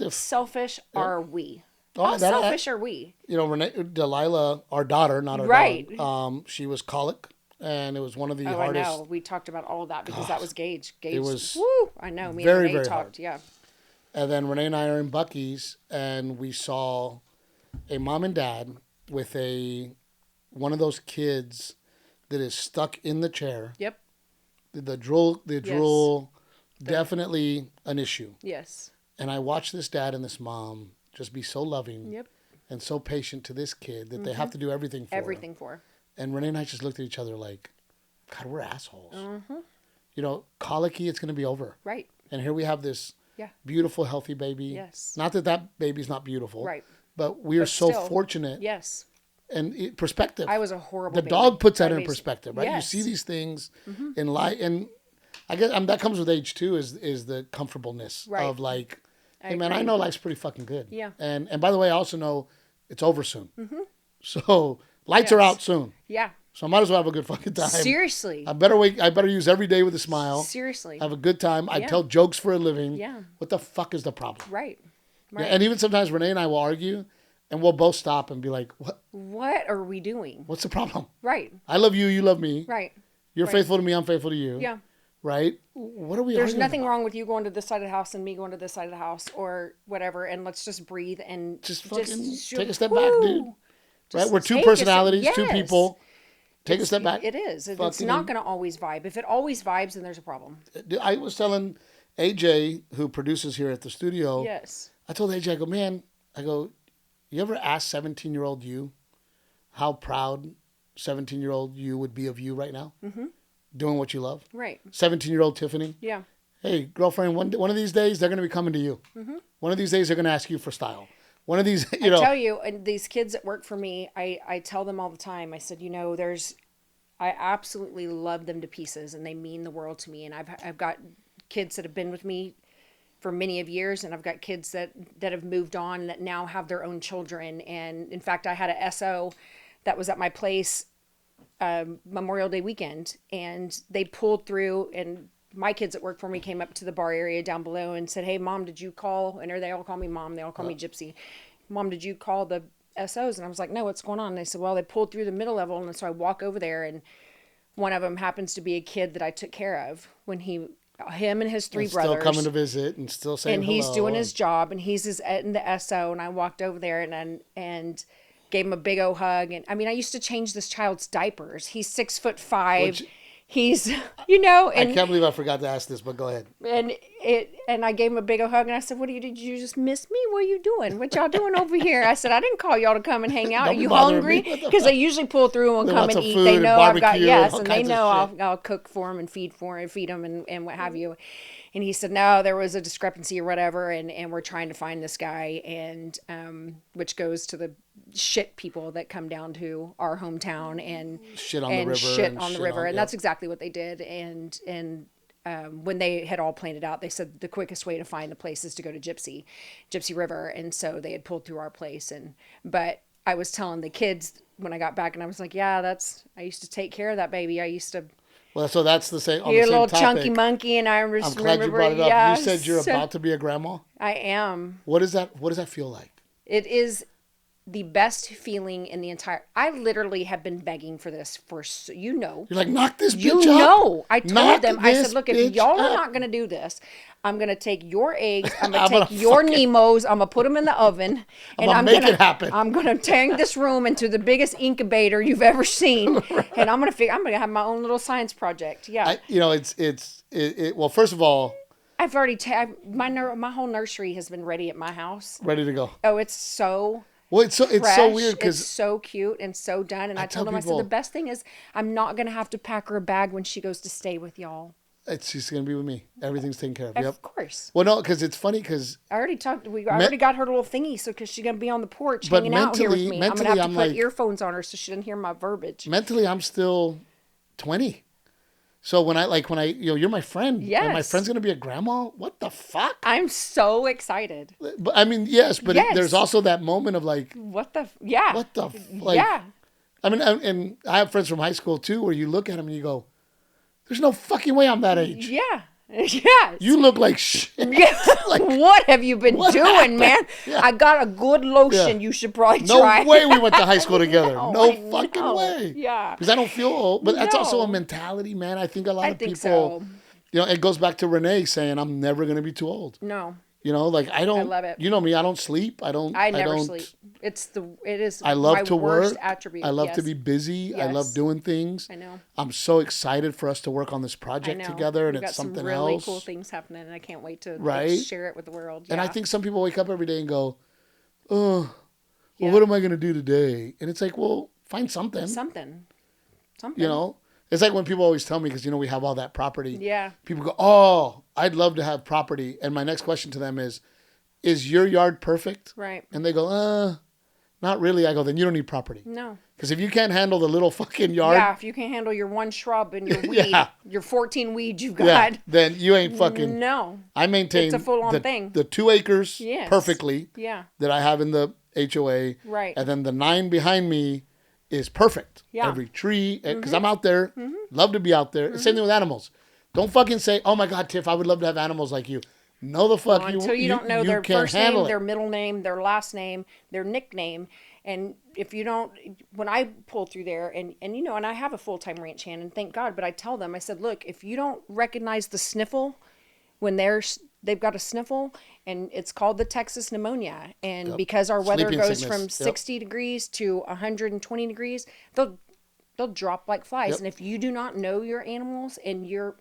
selfish are we? How selfish are we? You know, Delilah, our daughter, not our dog, she was colic, and it was one of the hardest. I know. We talked about all of that because that was Gage. Gage was, woo, I know. Me and Renee talked, yeah. And then Renee and I are in Buc-ee's, and we saw a mom and dad with one of those kids that is stuck in the chair. Yep. The drool, definitely an issue. Yes. And I watched this dad and this mom just be so loving and so patient to this kid that they have to do everything for. Everything for. And Renee and I just looked at each other like, God, we're assholes. You know, colicky, it's going to be over. Right. And here we have this beautiful, healthy baby. Yes. Not that baby's not beautiful. Right. But we are so fortunate. Yes. And perspective. I was a horrible The dog puts that in perspective, right? Yes. You see these things in life, and I guess that comes with age too. Is the comfortableness of like, hey man, I know life's pretty fucking good. Yeah. And by the way, I also know it's over soon. So lights are out soon. Yeah. So I might as well have a good fucking time. Seriously. I better use every day with a smile. Seriously. Have a good time. I tell jokes for a living. Yeah. What the fuck is the problem? Right. Yeah, and even sometimes Renee and I will argue. And we'll both stop and be like, "What? What are we doing? What's the problem?" Right. I love you. You love me. Right. You're faithful to me. I'm faithful to you. Yeah. Right. What are we? There's nothing wrong with you going to this side of the house and me going to this side of the house or whatever, and let's just breathe and just fucking take a step back, dude. Right. We're two personalities, two people. Take a step back. It is. It's not going to always vibe. If it always vibes, then there's a problem. I was telling AJ, who produces here at the studio. Yes. I told AJ, I go. You ever ask 17-year-old you how proud 17-year-old you would be of you right now? Doing what you love? Right. 17-year-old Tiffany? Yeah. Hey, girlfriend, one of these days, they're going to be coming to you. One of these days, they're going to ask you for style. One of these, I tell you, and these kids that work for me, I tell them all the time, I said, I absolutely love them to pieces, and they mean the world to me. And I've got kids that have been with me for many of years, and I've got kids that have moved on that now have their own children. And in fact, I had a SO that was at my place Memorial Day weekend, and they pulled through, and my kids that work for me came up to the bar area down below and said, "Hey Mom, did you call?" And they all call me Mom. They all call me Gypsy. "Mom, did you call the SOs?" And I was like, "No, what's going on?" And they said, "Well, they pulled through the middle level." And so I walk over there, and one of them happens to be a kid that I took care of when him and his three brothers. Still coming to visit and still saying hello. And he's doing his job, and he's in the SO, and I walked over there and gave him a big old hug. And I mean, I used to change this child's diapers. He's 6'5". he's, you know, I can't believe I forgot to ask this, but go ahead. And I gave him a big old hug, and I said, did you just miss me? What are you doing? What y'all doing over here? I said, I didn't call y'all to come and hang out. Are you hungry? Because they usually pull through and come and eat. They know I've got, and they know I'll cook for them and feed them and what have you. And he said, no, there was a discrepancy or whatever, and we're trying to find this guy, and which goes to the shit people that come down to our hometown and shit on the river. And that's exactly what they did. And when they had all planned it out, they said the quickest way to find the place is to go to Gypsy River. And so they had pulled through our place. But I was telling the kids when I got back, and I was like, yeah, I used to take care of that baby. I used to. Well, so that's the same. You're a little chunky monkey, and I'm glad you brought it up. Yeah, you said you're about to be a grandma. I am. What does that feel like? It is the best feeling in the entire. I literally have been begging for this You're like, knock this bitch up. You know, I told them. I said, look, if y'all are not going to do this, I'm going to take your eggs. I'm going to take your Nemos. I'm going to put them in the oven. And I'm going to make it happen. I'm going to turn this room into the biggest incubator you've ever seen. Right. And I'm going to have my own little science project. Yeah. Well, first of all, I've already, my whole nursery has been ready at my house. Ready to go. Oh, it's so... Well, it's so weird because it's so cute and so done. And I told them, I said, the best thing is I'm not going to have to pack her a bag when she goes to stay with y'all. She's going to be with me. Everything's taken care of. Of course. Well, no, because it's funny because I already got her little thingy. So because she's going to be on the porch hanging out here with me. I'm going to have to put earphones on her so she doesn't hear my verbiage. Mentally, I'm still 20. So when you're my friend. Yes. And my friend's going to be a grandma. What the fuck? I'm so excited. But I mean, yes, but there's also that moment of like, what the yeah. I mean, and I have friends from high school too, where you look at them and you go, there's no fucking way I'm that age. Yeah. Yeah. You look like shit. Yeah. Like, what have you been doing, man? Yeah. I got a good lotion you should probably try. No way we went to high school together. No fucking way. Yeah. Because I don't feel old. But that's also a mentality, man. I think a lot of people, so. It goes back to Renee saying, I'm never going to be too old. No. Like I don't. I love it. You know me. I don't sleep. I never sleep. It is. I love to worst work. Attribute. I love to be busy. Yes. I love doing things. I know. I'm so excited for us to work on this project together, and it's something else. Really cool things happening, and I can't wait to share it with the world. Yeah. And I think some people wake up every day and go, "Oh, well, what am I going to do today?" And it's like, well, find something. Something. It's like when people always tell me, because, we have all that property. Yeah. People go, oh, I'd love to have property. And my next question to them is your yard perfect? Right. And they go, not really. I go, then you don't need property. No. Because if you can't handle the little fucking yard. Yeah, if you can't handle your one shrub and your weed, your 14 weeds you've got. Then you ain't fucking. No. I maintain it's a full-on thing. The 2 acres perfectly. Yeah. That I have in the HOA. Right. And then the 9 behind me is perfect. Yeah. Every tree, because I'm out there, love to be out there. Same thing with animals. Don't fucking say, oh my God, Tiff, I would love to have animals like you. No, the fuck you. Until you don't know their first name, their middle name, their last name, their nickname, and if you don't, when I pull through there, and I have a full-time ranch hand, and thank God, but I tell them, I said, look, if you don't recognize the sniffle when they've got a sniffle, and it's called the Texas pneumonia. And because our weather goes from 60 degrees to 120 degrees, they'll drop like flies. And if you do not know your animals and you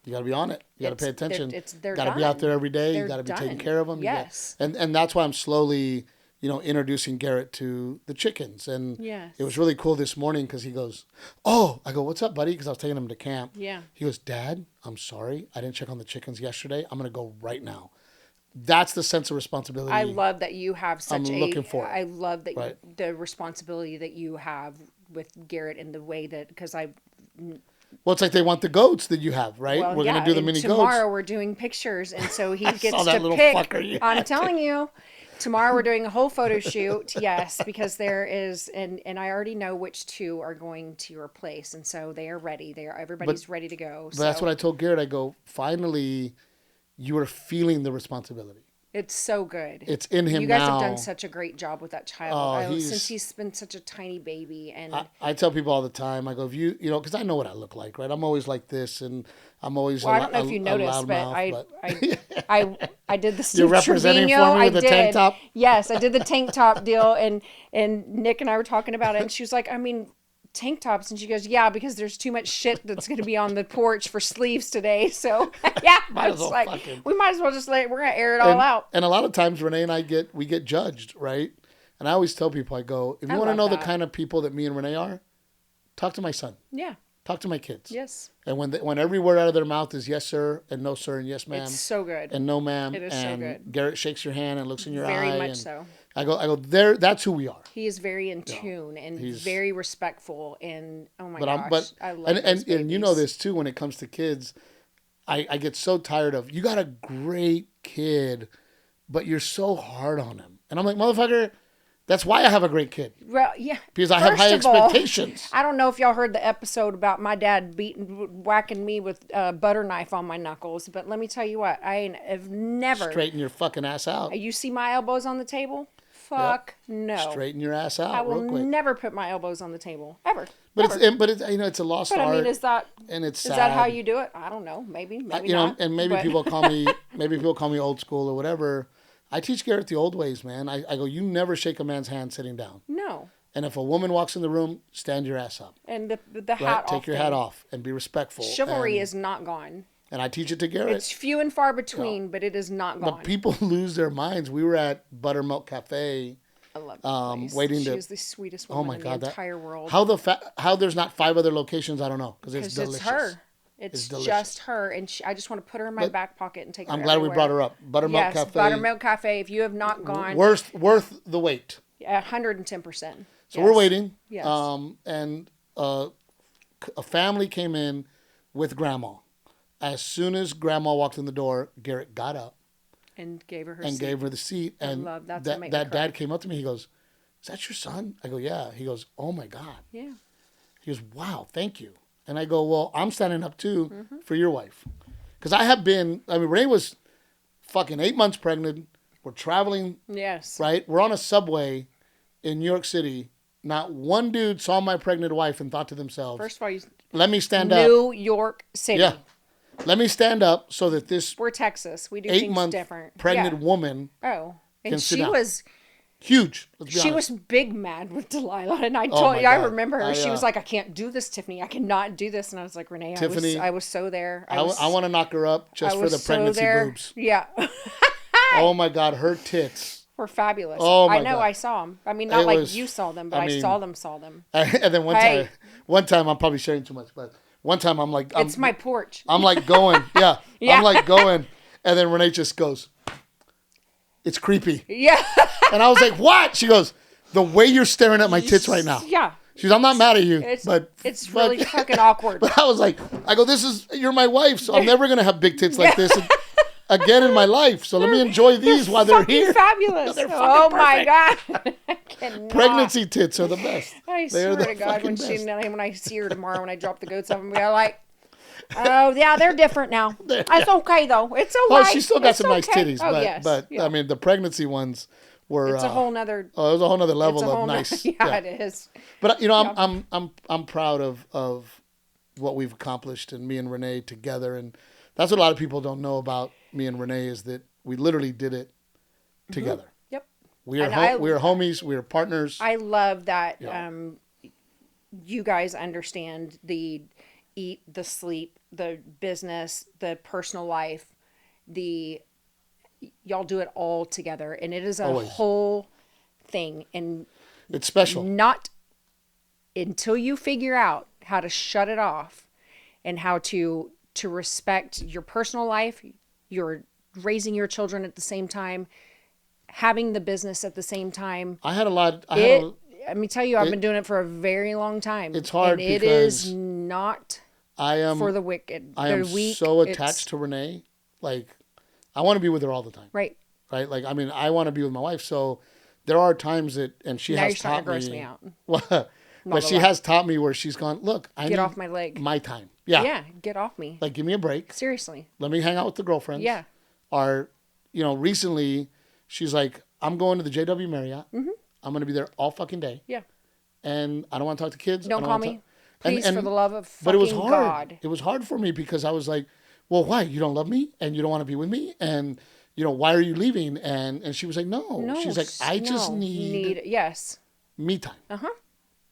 got to be on it. You got to pay attention. They're got to be out there every day. You got to be taking care of them. Yes. And that's why I'm slowly, introducing Garrett to the chickens. And it was really cool this morning because he goes, oh, I go, what's up, buddy? Because I was taking him to camp. Yeah. He goes, Dad, I'm sorry. I didn't check on the chickens yesterday. I'm going to go right now. That's the sense of responsibility. I love that you have such looking for. I love that the responsibility that you have with Garrett and the way that, because well, it's like they want the goats that you have, right? Well, we're going to do the mini goats. Tomorrow we're doing pictures, and so he gets to pick. I'm telling you, tomorrow we're doing a whole photo shoot. Yes, because there is, and I already know which 2 are going to your place, and so they are ready. Everybody's ready to go. But that's what I told Garrett. I go, finally, you are feeling the responsibility. It's so good. It's in him now. You guys have done such a great job with that child since he's been such a tiny baby. And I tell people all the time, I go, if because I know what I look like, right? I'm always like this, and I'm always I don't know if you noticed, but I did the Steve You're representing Treviño. for me with the tank top? Yes, I did the tank top deal, and Nick and I were talking about it, and she was like, I mean, tank tops, and she goes, yeah, because there's too much shit that's going to be on the porch for sleeves today. So yeah, Might as it's well like fucking- we might as well just we're going to air it all out. And a lot of times Renee and I get judged, right? And I always tell people, I go, if you want to know the kind of people that me and Renee are, talk to my son. Yeah. Talk to my kids. Yes. And when every word out of their mouth is yes, sir, and no, sir, and yes, ma'am. It's so good. And no, ma'am. It is and so good. Garrett shakes your hand and looks in your eye. Very much and so. I go, there, that's who we are. He is very in tune and very respectful. And oh my gosh, I love and you know this too, when it comes to kids, I get so tired of, you got a great kid, but you're so hard on him. And I'm like, motherfucker, that's why I have a great kid. Well, yeah. Because I have high expectations. I don't know if y'all heard the episode about my dad whacking me with a butter knife on my knuckles, but let me tell you what, I have never... Straighten your fucking ass out. You see my elbows on the table? Fuck no. Straighten your ass out. I will real quick. never put my elbows on the table. Ever. But it's it's a lost art. I mean, is that sad. that how you do it? I don't know. Maybe not. And maybe people call me old school or whatever. I teach Garrett the old ways, man. I go, you never shake a man's hand sitting down. No. And if a woman walks in the room, stand your ass up. And the hat off. Take your hat off and be respectful. Chivalry is not gone. And I teach it to Garrett. It's few and far between, but it is not gone. But people lose their minds. We were at Buttermilk Cafe. I love that place. Waiting she is the sweetest woman in the entire world. How there's not 5 other locations, I don't know. Because it's delicious. It's her. It's just her, and I just want to put her in my back pocket and take her everywhere. I'm glad we brought her up. Buttermilk Cafe. Buttermilk Cafe. If you have not gone, worth the wait. 110%. So we're waiting. Yes. And a family came in with Grandma. As soon as Grandma walked in the door, Garrett got up and gave her the seat. And I love that. That dad came up to me. He goes, "Is that your son?" I go, "Yeah." He goes, "Oh my God." Yeah. He goes, "Wow, thank you." And I go, well, I'm standing up too for your wife. Because Renee was fucking 8 months pregnant. We're traveling. Yes. Right? We're on a subway in New York City. Not one dude saw my pregnant wife and thought to themselves, first of all, let me stand up. New York City. Yeah. Let me stand up so that this we're Texas. We do things different. Pregnant woman. Oh. And she was huge. She was big mad with Delilah, and I remember her. She was like, "I can't do this, Tiffany. I cannot do this." And I was like, "Renee, Tiffany, I was so there. I want to knock her up just for the pregnancy boobs." Yeah. Oh my God, her tits were fabulous. Oh my God. I saw them. I mean, not you saw them, but I saw them. And then one time, I'm probably sharing too much, but one time I'm like, it's my porch. I'm like going, yeah. I'm like going, and then Renee just goes, "It's creepy." Yeah. And I was like, "What?" She goes, "The way you're staring at my tits right now." Yeah. She goes, "I'm not mad at you, but it's really fucking awkward." But I was like, you're my wife, so I'm never gonna have big tits like this again in my life. So let me enjoy these while they're here. Fabulous. They're oh my God. Pregnancy tits are the best. I swear to God, when I see her tomorrow, when I drop the goats off, I'm gonna be like, oh yeah, they're different now. It's okay though. It's okay. Oh, she still got some nice titties, but yeah. I mean the pregnancy ones were. It's a whole nother. Oh, it was a whole nother level of nice. Yeah, it is. But I'm proud of what we've accomplished, and me and Renee together, and that's what a lot of people don't know about me and Renee is that we literally did it together. Yep. We are homies. We are partners. I love that. You guys understand the eat, the sleep, the business, the personal life, y'all do it all together, and it is a whole thing, and it's special. Not until you figure out how to shut it off and how to respect your personal life, you're raising your children at the same time, having the business at the same time. Let me tell you, I've been doing it for a very long time. It's hard and it is not for the wicked. I am so attached to Renee. Like, I want to be with her all the time. Right. Right? Like, I mean, I want to be with my wife. So there are times and she has taught me. Gross me out. But she has taught me where she's gone, look, I need off my leg. My time. Yeah. Yeah, get off me. Like, give me a break. Seriously. Let me hang out with the girlfriends. Yeah. Or, recently, she's like, I'm going to the JW Marriott. Mm-hmm. I'm going to be there all fucking day. Yeah. And I don't want to talk to kids. Don't call me. Please, for the love of fucking God. But it was hard. God. It was hard for me because I was like, well, why? You don't love me? And you don't want to be with me? And, why are you leaving? And she was like, no. She's like, I just need yes. me time. Uh-huh.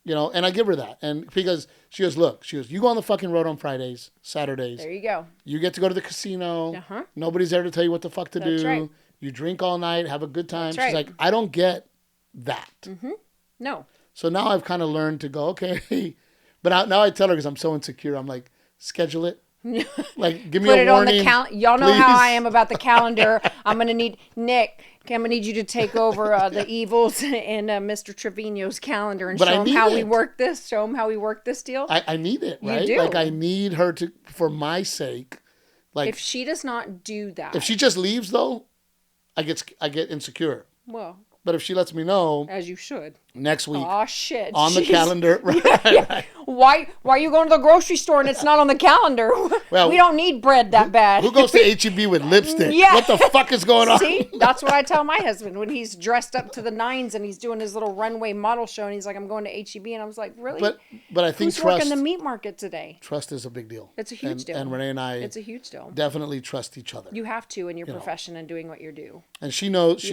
You know, and I give her that. And because she goes, look, you go on the fucking road on Fridays, Saturdays. There you go. You get to go to the casino. Uh-huh. Nobody's there to tell you what the fuck to do. Right. You drink all night, have a good time. That's right. She's like, I don't get that. Mm-hmm. No. So now I've kind of learned to go, okay. But now I tell her because I'm so insecure. I'm like, schedule it. Like, give me Put a it warning. on the calendar. Y'all know how I am about the calendar. I'm going to need Nick. I'm going to need you to take over the Evils and Mr. Treviño's calendar and show him how we work this. Show him how we work this deal. I need it, right? You do. Like, I need her to, for my sake. Like, if she does not do that. If she just leaves, though, I get insecure. Well. But if she lets me know. As you should. Next week. Oh, shit. On the calendar. Right, yeah. Why are you going to the grocery store and it's not on the calendar? Well, we don't need bread that bad. Who goes to H-E-B with lipstick? Yeah. What the fuck is going on? See? That's what I tell my husband when he's dressed up to the nines and he's doing his little runway model show and he's like, I'm going to H-E-B. And I was like, really? But I think who's working the meat market today? Trust is a big deal. It's a huge deal. And Renee and I it's a huge deal. Definitely trust each other. You have to in your profession and doing what you do. And she knows,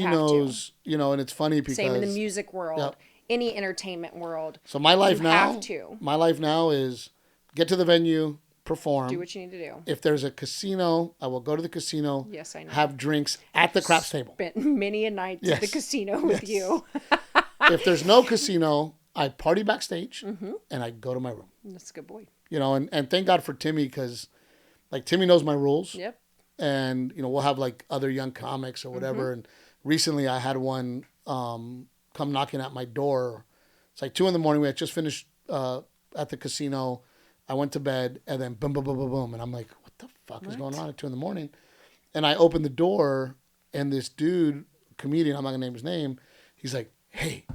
you know, and it's funny because. Same in the music world, any entertainment world. So my life now, have to. My life now is get to the venue, perform. Do what you need to do. If there's a casino, I will go to the casino. Yes, I know. Have drinks at the craps table. Spent many a night at the casino with you. If there's no casino, I party backstage and I go to my room. That's a good boy. You know, and thank God for Timmy because, like, Timmy knows my rules. Yep. And, you know, we'll have, like, other young comics or whatever. And recently I had one come knocking at my door. It's like 2 a.m. We had just finished at the casino. I went to bed and then boom, boom, boom, boom, boom. And I'm like, what the fuck is going on at 2 a.m? And I opened the door and this dude, comedian, I'm not going to name his name. He's like, hey,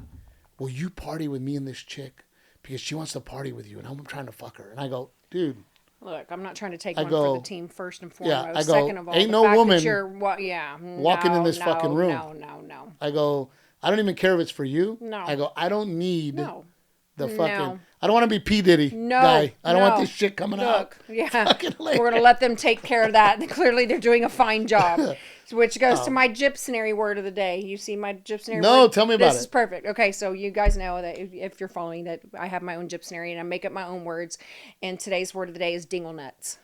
will you party with me and this chick? Because she wants to party with you and I'm trying to fuck her. And I go, dude. Look, I'm not trying to take one for the team first and foremost. Yeah, I go, second of all, ain't no woman walking in this fucking room. No. I go, I don't even care if it's for you. No. I go, I don't need the fucking, No. I don't want to be P. Diddy guy. I don't want this shit coming out. Yeah, we're going to let them take care of that. Clearly, they're doing a fine job. Which goes to my Gypsonary word of the day. You see my Gypsonary word? No, tell me about it. This is perfect. Okay, so you guys know that if you're following that, I have my own Gypsonary and I make up my own words. And today's word of the day is Dinglenuts.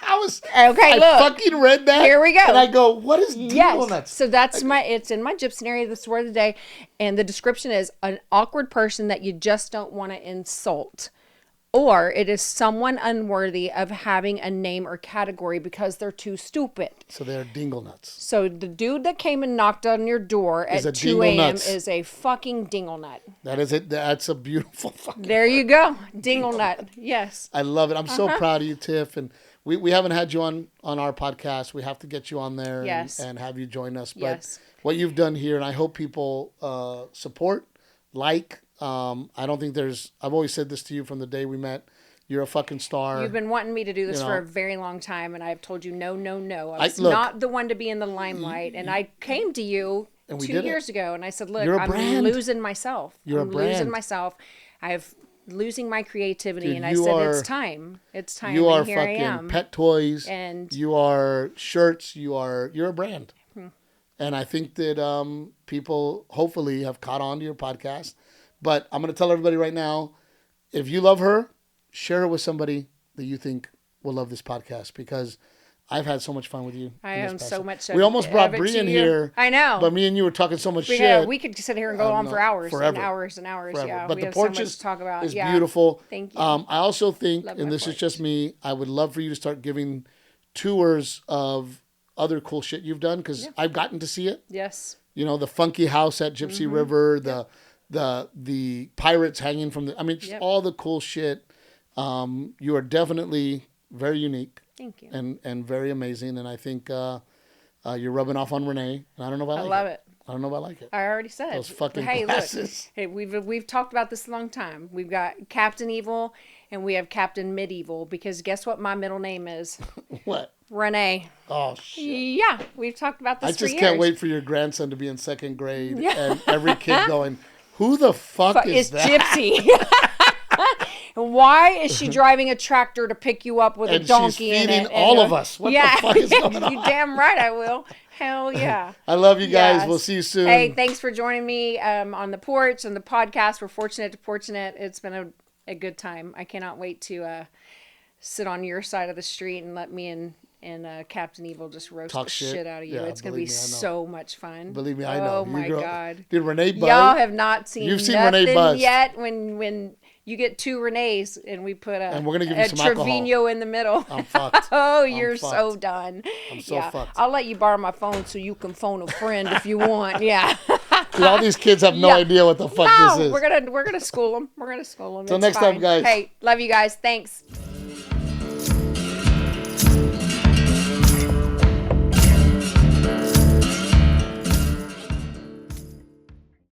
I fucking read that. Here we go. And I go, what is Dinglenuts? Yes. So it's in my Gypsonary, this word of the day. And the description is an awkward person that you just don't want to insult. Or it is someone unworthy of having a name or category because they're too stupid. So they're Dinglenuts. So the dude that came and knocked on your door at 2 a.m. is a fucking Dinglenut. That is it. That's a beautiful fucking There you go. Dinglenut. Yes. I love it. I'm so proud of you, Tiff. And we haven't had you on our podcast. We have to get you on there and have you join us. But what you've done here, and I hope people support, I don't think I've always said this to you from the day we met. You're a fucking star. You've been wanting me to do this for a very long time, and I've told you no. I was not the one to be in the limelight, and I came to you 2 years ago, and I said, look, I'm losing myself. I'm losing myself. I'm losing my creativity, dude, and I said, it's time. It's time, you are and here I am. fucking pet toys, and you are shirts, you're a brand. And I think that people hopefully have caught on to your podcast. But I'm going to tell everybody right now, if you love her, share it with somebody that you think will love this podcast because I've had so much fun with you. I am so much We almost brought Bree in here. I know. But me and you were talking so much shit. We could sit here and go on for hours forever. and hours and hours. Forever. Yeah, but we the have porch so much to talk about. is beautiful. Thank you. I also think, love and this porch. is just me, I would love for you to start giving tours of other cool shit you've done because I've gotten to see it. Yes. You know, the funky house at Gypsy River, the pirates hanging from just all the cool shit. You are definitely very unique. Thank you. And very amazing. And I think you're rubbing off on Renee. And I don't know if I like it. I love it. I don't know if I like it. I already said. Those fucking glasses. Look. Hey, we've talked about this a long time. We've got Captain Evil and we have Captain Medieval because guess what my middle name is? What? Renee. Oh, shit. Yeah, we've talked about this for years. I just can't wait for your grandson to be in 2nd grade and every kid going, who the fuck is that? It's Gypsy. Why is she driving a tractor to pick you up with a donkey in it? And she's feeding all of us. What the fuck is going on? You damn right I will. Hell yeah. I love you guys. Yes. We'll see you soon. Hey, thanks for joining me on the porch and the podcast. We're fortunate to Porchnet. It's been a good time. I cannot wait to sit on your side of the street and let me and Captain Evil just roast Talk the shit. shit out of you. Yeah, It's going to be believe me, I know. so much fun. Believe me, I know. Oh, my God. Did Renee buzz? Y'all have not seen You've seen nothing Renee buzz. yet when you get 2 Renees and we put And we're gonna give you some Treviño alcohol. in the middle. I'm fucked. Oh, you're fucked. so done. I'm so fucked. I'll let you borrow my phone so you can phone a friend if you want. Yeah. Dude, all these kids have no Yeah. idea what the fuck No, this is. we're gonna school them. We're gonna school them. Till next time, guys. Hey, love you guys. Thanks.